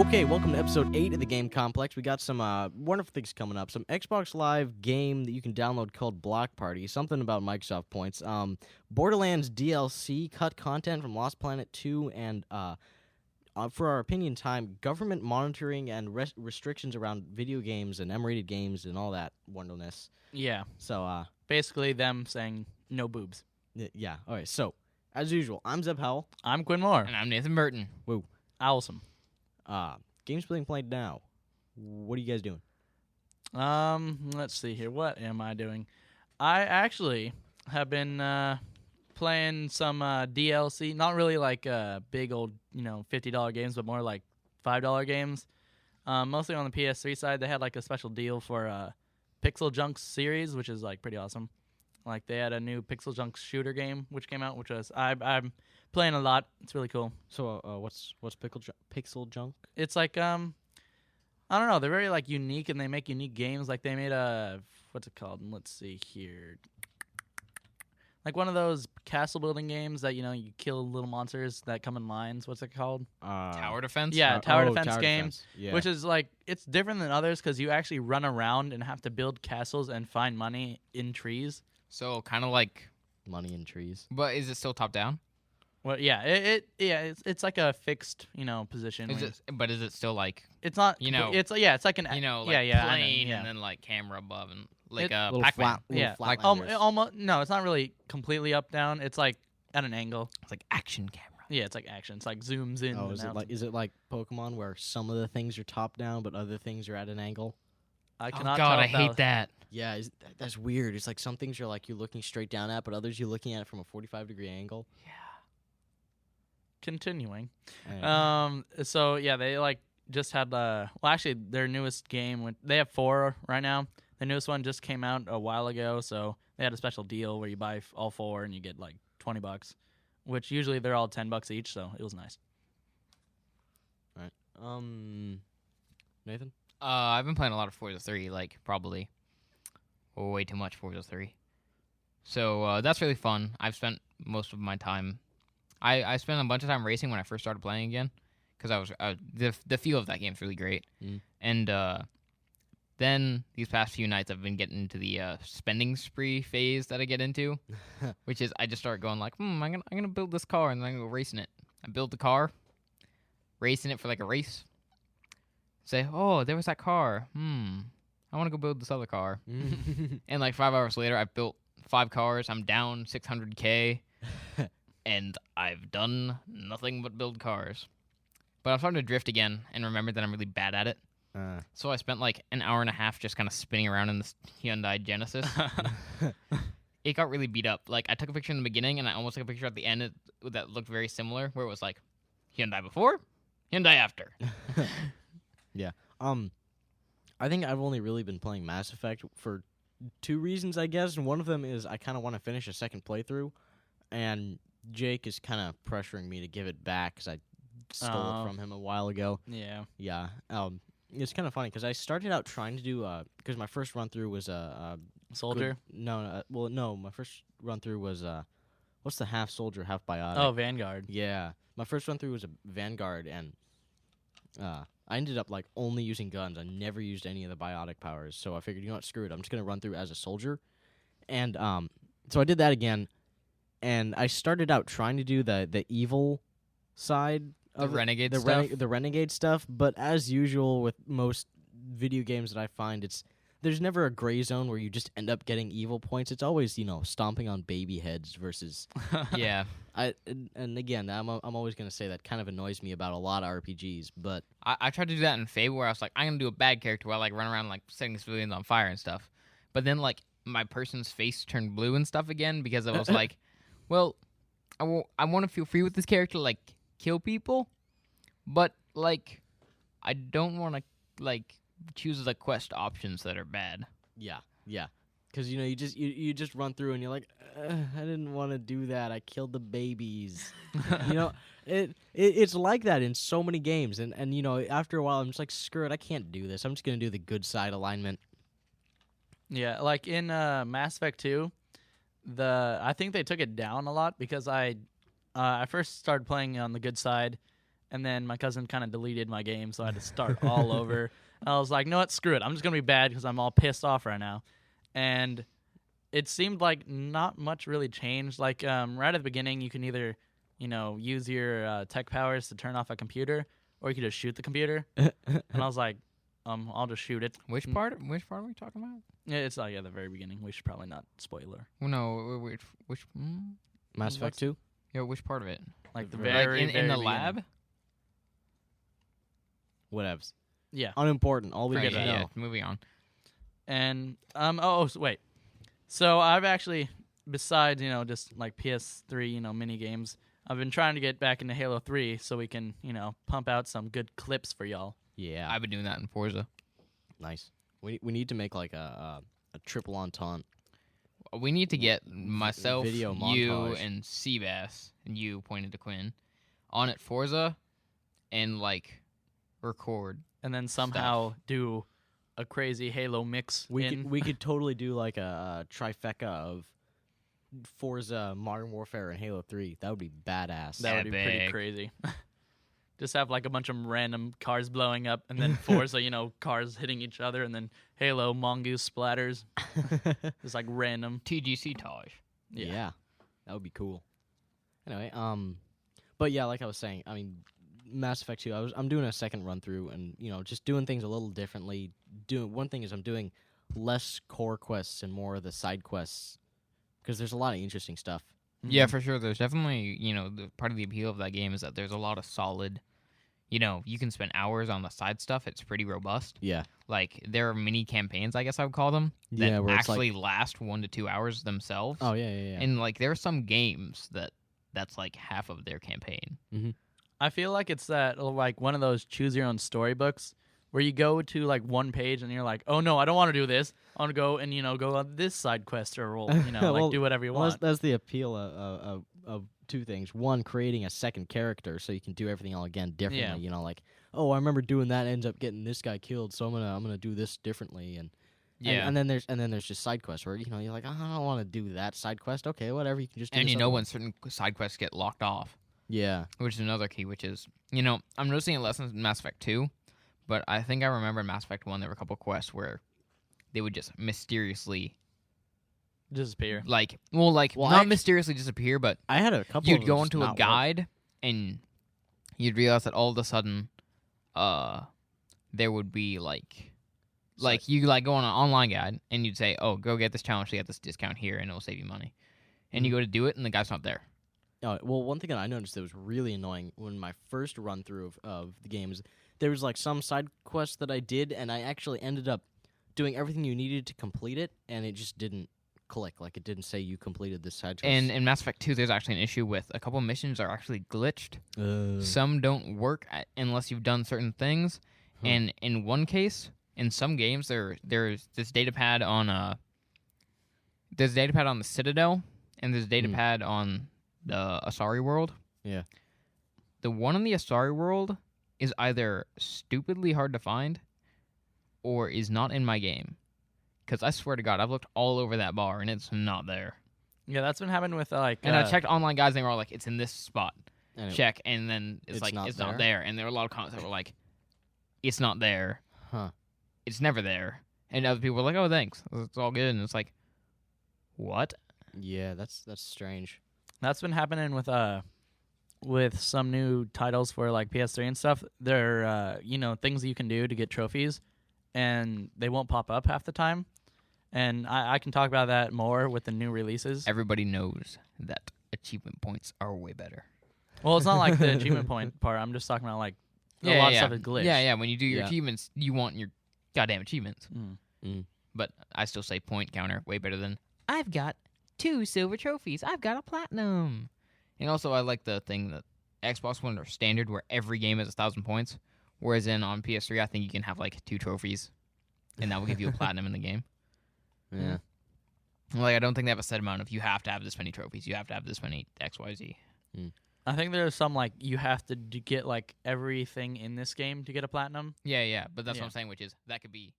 Okay, welcome to episode 8 of the Game Complex. We got some wonderful things coming up. Some Xbox Live game that you can download called Block Party. Something about Microsoft points. Borderlands DLC, cut content from Lost Planet 2, and for our opinion time, government monitoring and restrictions around video games and M-rated games and all that wonderfulness. Yeah. So, basically them saying no boobs. yeah. All right, so, as usual, I'm Zeb Howell. I'm Quinn Moore. And I'm Nathan Berton. Woo. Awesome. Games being played now. What are you guys doing? Let's see here. What am I doing? I actually have been playing some DLC. Not really like big old, $50 games, but more like $5 games. Mostly on the PS3 side. They had like a special deal for Pixel Junk series, which is like pretty awesome. Like they had a new Pixel Junk shooter game which came out, which was I'm playing a lot. It's really cool. So, what's Pixel Junk? It's like I don't know. They're very like unique, and they make unique games. Like they made what's it called? Let's see here. Like one of those castle building games that you kill little monsters that come in lines. What's it called? Tower defense? Yeah, tower defense game. Defense. Yeah. Which is like it's different than others because you actually run around and have to build castles and find money in trees. So kind of like, money in trees. but is it still top down? Well, yeah, it's like a fixed position. But is it still like, It's not. It's like an like yeah, plane yeah. and then like camera above and like Little Pac-Man? Yeah, like almost. No, it's not really completely up down. It's like at an angle. It's like action camera. Yeah, it's like action. It's like zooms in. Oh, and is it like Pokemon where some of the things are top down but other things are at an angle? I Oh cannot. God, tell I if hate that. Yeah, that's weird. It's like some things you're like you're looking straight down at, but others you're looking at it from a 45-degree angle. Yeah. Continuing. Anyway. So yeah, they like just had actually their newest game. They have 4 right now. The newest one just came out a while ago, so they had a special deal where you buy all 4 and you get like $20, which usually they're all $10 each. So it was nice. All right. Nathan. I've been playing a lot of Forza 3, like probably way too much Forza 3. So that's really fun. I've spent most of my time. I spent a bunch of time racing when I first started playing again, because I was the feel of that game's really great. And then these past few nights I've been getting into the spending spree phase that I get into, which is I just start going like, I'm gonna build this car and then I'm gonna go racing it. I build the car, racing it for like a race. Say, oh, there was that car. I want to go build this other car. And like 5 hours later, I've built 5 cars. I'm down 600K. And I've done nothing but build cars. But I'm starting to drift again and remember that I'm really bad at it. So I spent like an hour and a half just kind of spinning around in this Hyundai Genesis. It got really beat up. Like I took a picture in the beginning and I almost took a picture at the end that looked very similar, where it was like Hyundai before, Hyundai after. Yeah. I think I've only really been playing Mass Effect for 2 reasons, I guess. And one of them is I kind of want to finish a second playthrough, and Jake is kind of pressuring me to give it back because I stole it from him a while ago. Yeah. Yeah. It's kind of funny because I started out trying to do because my first run through was Soldier. No. My first run through was what's the half soldier, half biotic? Oh, Vanguard. Yeah. My first run through was a Vanguard, and I ended up like only using guns. I never used any of the biotic powers, so I figured, screw it. I'm just gonna run through as a soldier, and so I did that again, and I started out trying to do the evil side of renegade stuff. The renegade stuff. But as usual with most video games that I find, there's never a gray zone where you just end up getting evil points. It's always stomping on baby heads versus. Yeah. And again, I'm always gonna say that kind of annoys me about a lot of RPGs, but I tried to do that in Fable, where I was like, I'm gonna do a bad character where I like run around like setting civilians on fire and stuff. But then like my person's face turned blue and stuff again because I was like, well, I want to feel free with this character, like kill people, but like I don't want to like choose the quest options that are bad. Yeah. Because you just run through and you're like, I didn't want to do that. I killed the babies. It's like that in so many games, and after a while I'm just like, screw it, I can't do this. I'm just gonna do the good side alignment. Yeah, like in Mass Effect 2, I think they took it down a lot because I first started playing on the good side, and then my cousin kind of deleted my game, so I had to start all over. I was like, no, what? Screw it. I'm just gonna be bad because I'm all pissed off right now. And it seemed like not much really changed. Like right at the beginning, you can either, use your tech powers to turn off a computer, or you could just shoot the computer. And I was like, I'll just shoot it. Which part are we talking about? Yeah, it's like at the very beginning. We should probably not spoiler. Well, no, which Mass Effect 2? yeah, which part of it? Like the Like very in the very lab? beginning. Whatevs. Yeah. Unimportant. All we Right, need to know. yeah, moving on. And wait. So I've actually, besides just like PS3 mini games, I've been trying to get back into Halo 3 so we can pump out some good clips for y'all. Yeah. I've been doing that in Forza. Nice. We need to make like a triple entente. We need to get myself, video you, montage. and Seabass, and you pointed to Quinn, on at Forza, and like record. And then somehow do a crazy Halo mix. We could totally do like a trifecta of Forza, Modern Warfare, and Halo 3. That would be badass. That would be pretty Epic. crazy. Just have like a bunch of random cars blowing up, and then Forza, cars hitting each other, and then Halo mongoose splatters. Just like random. TGC Taj. Yeah. That would be cool. Anyway, but yeah, like I was saying, I mean, Mass Effect 2, I'm doing a second run through, and just doing things a little differently. One thing is I'm doing less core quests and more of the side quests, because there's a lot of interesting stuff. Yeah, for sure. There's definitely, the part of the appeal of that game is that there's a lot of solid, you can spend hours on the side stuff. It's pretty robust. Yeah. Like, there are mini campaigns, I guess I would call them, that Yeah, where it's actually last 1 to 2 hours themselves. Oh, yeah. And, like, there are some games that's, like, half of their campaign. I feel like it's that like one of those choose your own storybooks where you go to like one page and you're like, oh no, I don't want to do this. I want to go and go on this side quest or Well, like do whatever you want. That's the appeal of two things. One, creating a second character so you can do everything all again differently. Yeah. Like, oh, I remember doing that, ends up getting this guy killed, so I'm gonna do this differently. And then there's just side quests where you're like, oh, I don't want to do that side quest. Okay, whatever. You can just do And this other when certain side quests get locked off. Yeah. Which is another key, which is, I'm noticing it less in Mass Effect 2, but I think I remember in Mass Effect 1 there were a couple quests where they would just mysteriously Disappear. not mysteriously disappear, but I had a couple. you'd of go them into just a not work. guide and you'd realize that all of a sudden there would be like you go on an online guide and you'd say, oh, go get this challenge to get this discount here and it'll save you money. And you go to do it and the guy's not there. Oh, well, one thing that I noticed that was really annoying when my first run through of the game is there was like some side quests that I did, and I actually ended up doing everything you needed to complete it, and it just didn't click. Like, it didn't say you completed this side quest. And in Mass Effect 2, there's actually an issue with a couple missions are actually glitched. Some don't work unless you've done certain things. And in one case, in some games, there's this data pad on there's a data pad on the Citadel, and there's a data pad on the Asari world. Yeah. The one in the Asari world is either stupidly hard to find or is not in my game. Because I swear to God, I've looked all over that bar and it's not there. Yeah, that's been happening with like. And I checked online guides and they were all like, it's in this spot. And Check. And then it's not there. And there were a lot of comments that were like, it's not there. Huh. It's never there. And other people were like, oh, thanks. It's all good. And it's like, what? Yeah, that's strange. That's been happening with some new titles for like PS3 and stuff. They're things you can do to get trophies, and they won't pop up half the time. And I can talk about that more with the new releases. Everybody knows that achievement points are way better. Well, it's not like the achievement point part. I'm just talking about like a lot of stuff is glitched. Yeah. When you do your achievements, you want your goddamn achievements. But I still say point counter way better than I've got 2 silver trophies. I've got a platinum. And also, I like the thing that Xbox One are standard, where every game is 1,000 points. Whereas on PS3, I think you can have like 2 trophies, and that will give you a platinum in the game. Yeah. Like, I don't think they have a set amount of you have to have this many trophies. You have to have this many XYZ. I think there's some like you have to get like everything in this game to get a platinum. Yeah. But that's what I'm saying, which is that could be